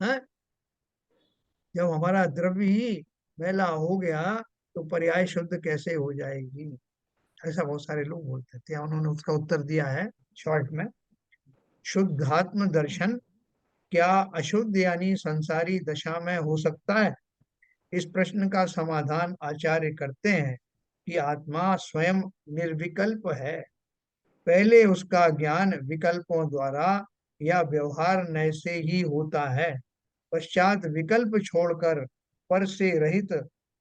Speaker 1: है? जब हमारा द्रव्य ही मैला हो गया तो पर्याय शुद्ध कैसे हो जाएगी? ऐसा बहुत सारे लोग बोलते थे। उन्होंने उसका उत्तर दिया है शॉर्ट में, शुद्धात्म दर्शन क्या अशुद्ध यानी संसारी दशा में हो सकता है? इस प्रश्न का समाधान आचार्य करते हैं कि आत्मा स्वयं निर्विकल्प है। पहले उसका ज्ञान विकल्पों द्वारा या व्यवहार नय से ही होता है, पश्चात विकल्प छोड़कर पर से रहित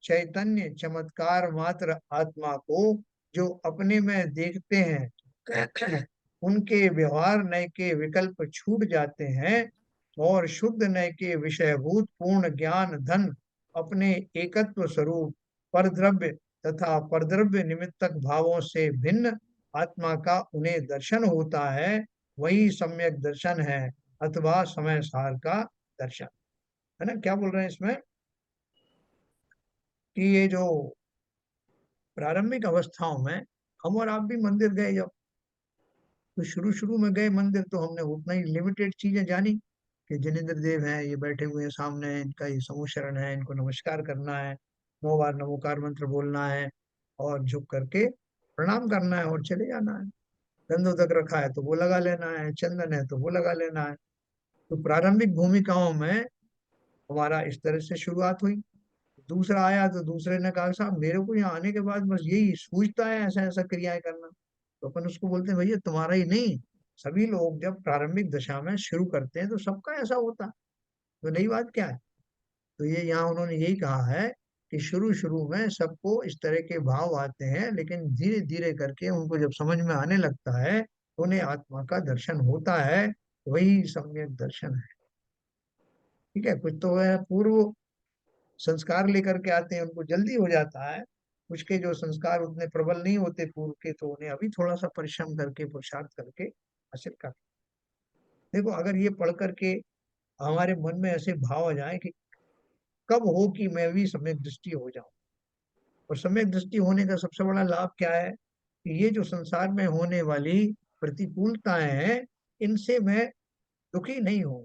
Speaker 1: चैतन्य चमत्कार मात्र आत्मा को जो अपने में देखते हैं, उनके व्यवहार नय के विकल्प छूट जाते हैं और शुद्ध नय के विषयभूत पूर्ण ज्ञान धन अपने एकत्व स्वरूप परद्रव्य तथा परद्रव्य निमित्तक भावों से भिन्न आत्मा का उन्हें दर्शन होता है, वही सम्यक दर्शन है अथवा समय सार का दर्शन है। ना, क्या बोल रहे हैं इसमें कि ये जो प्रारंभिक अवस्थाओं में हम और आप भी मंदिर गए, जब तो शुरू शुरू में गए मंदिर, तो हमने उतना ही लिमिटेड चीजें जानी कि जिनेंद्र देव हैं, ये बैठे हुए हैं सामने, इनका ये समूह शरण है, इनको नमस्कार करना है, 9 बार नमोकार मंत्र बोलना है और झुक करके प्रणाम करना है और चले जाना है। गंधोदक रखा है तो वो लगा लेना है, चंदन है तो वो लगा लेना है। तो प्रारंभिक भूमिकाओं में हमारा इस तरह से शुरुआत हुई। दूसरा आया तो दूसरे ने कहा साहब मेरे को यहाँ आने के बाद बस यही सूझता है ऐसा ऐसा क्रियाएं करना। तो अपन उसको बोलते हैं भैया तुम्हारा ही नहीं, सभी लोग जब प्रारंभिक दशा में शुरू करते हैं तो सबका ऐसा होता है, तो नई बात क्या है। तो ये यहाँ उन्होंने यही कहा है कि शुरू शुरू में सबको इस तरह के भाव आते हैं, लेकिन धीरे धीरे करके उनको जब समझ में आने लगता है तो उन्हें आत्मा का दर्शन होता है, वही सम्यक दर्शन है। ठीक है, कुछ तो है पूर्व संस्कार लेकर के आते हैं, उनको जल्दी हो जाता है। कुछ के जो संस्कार उतने प्रबल नहीं होते पूर्व के, तो उन्हें अभी थोड़ा सा परिश्रम करके पुरुषार्थ करके हासिल कर। देखो अगर ये पढ़ करके हमारे मन में ऐसे भाव आ जाए कि कब हो कि मैं भी सम्यक दृष्टि हो जाऊं। और सम्यक दृष्टि होने का सबसे बड़ा लाभ क्या है कि ये जो संसार में होने वाली प्रतिकूलताएं हैं, इनसे मैं दुखी नहीं हूं।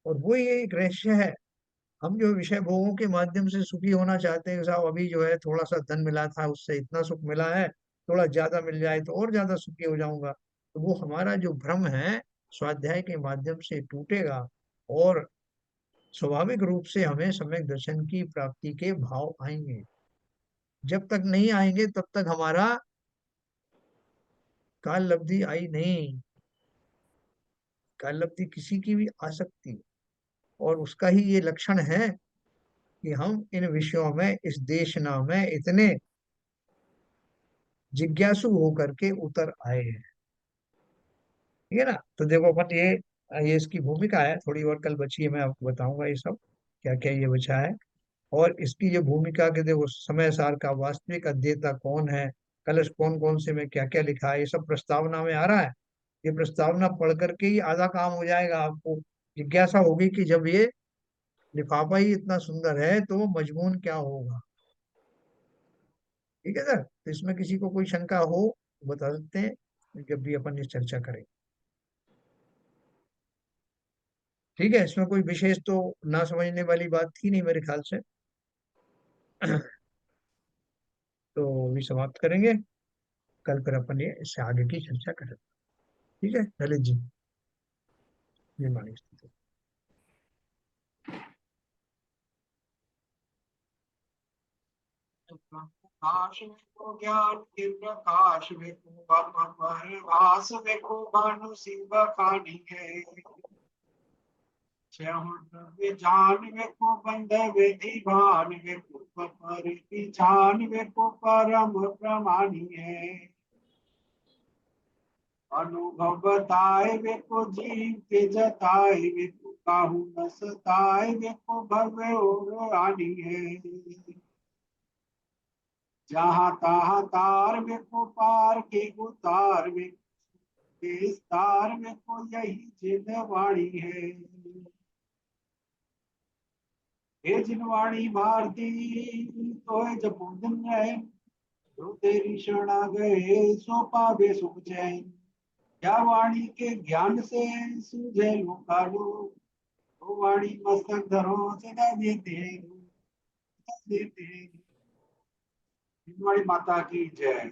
Speaker 1: और वो ये एक रहस्य है। हम जो विषय भोगों के माध्यम से सुखी होना चाहते हैं, साहब अभी जो है थोड़ा सा धन मिला था उससे इतना सुख मिला है, थोड़ा ज्यादा मिल जाए तो और ज्यादा सुखी हो जाऊंगा। तो वो हमारा जो भ्रम है स्वाध्याय के माध्यम से टूटेगा और स्वाभाविक रूप से हमें सम्यक दर्शन की प्राप्ति के भाव आएंगे। जब तक नहीं आएंगे तब तक हमारा काल लब्धि आई नहीं। काल लब्धि किसी की भी आ सकती है और उसका ही ये लक्षण है कि हम इन विषयों में, इस देशना में इतने जिज्ञासु होकर के उतर आए हैं। ठीक है ना। तो देखो अपन ये इसकी भूमिका है, थोड़ी और कल बची है, मैं आपको बताऊंगा ये सब क्या क्या ये बचा है। और इसकी जो भूमिका के देखो, समय सार का वास्तविक अध्येता कौन है, कलश कौन कौन से में क्या क्या लिखा है, ये सब प्रस्तावना में आ रहा है। ये प्रस्तावना पढ़ करके ही आधा काम हो जाएगा। आपको जिज्ञासा होगी कि जब ये लिफाफा ही इतना सुंदर है तो वो मजमून क्या होगा। ठीक है सर। तो इसमें किसी को कोई शंका हो तो बता सकते हैं जब भी अपन ये चर्चा करें। ठीक है, इसमें कोई विशेष तो ना समझने वाली बात थी नहीं मेरे ख्याल से। तो अभी समाप्त करेंगे, कल फिर अपन ये इससे आगे की चर्चा करें। ठीक है ललित जी, ये मानिए स्थिति।
Speaker 4: प्रकाश में को ज्ञान के प्रकाश में को परभास में को भानु शिव खानी है। जान में को बंध विधि भान में को परिचान में को परम प्रमाणी है। अनुभव बताए वे को जीव के जताए वे को काहू न सताए वे को भव्य और आनी है। जहाँ तहाँ तार वे को पार के उतार वे के विस्तार में को यही जिनवाणी है। हे जिनवाणी भारती तो है जब दिन रहे, जो तेरी शरण आ गए सो पावे सुख चैन। क्या वाणी के ज्ञान से सूझे लोकालो, तो वाणी मस्तक धरो सदा देते हैं, सदा देते हैं। जिनवाणी माता की जय।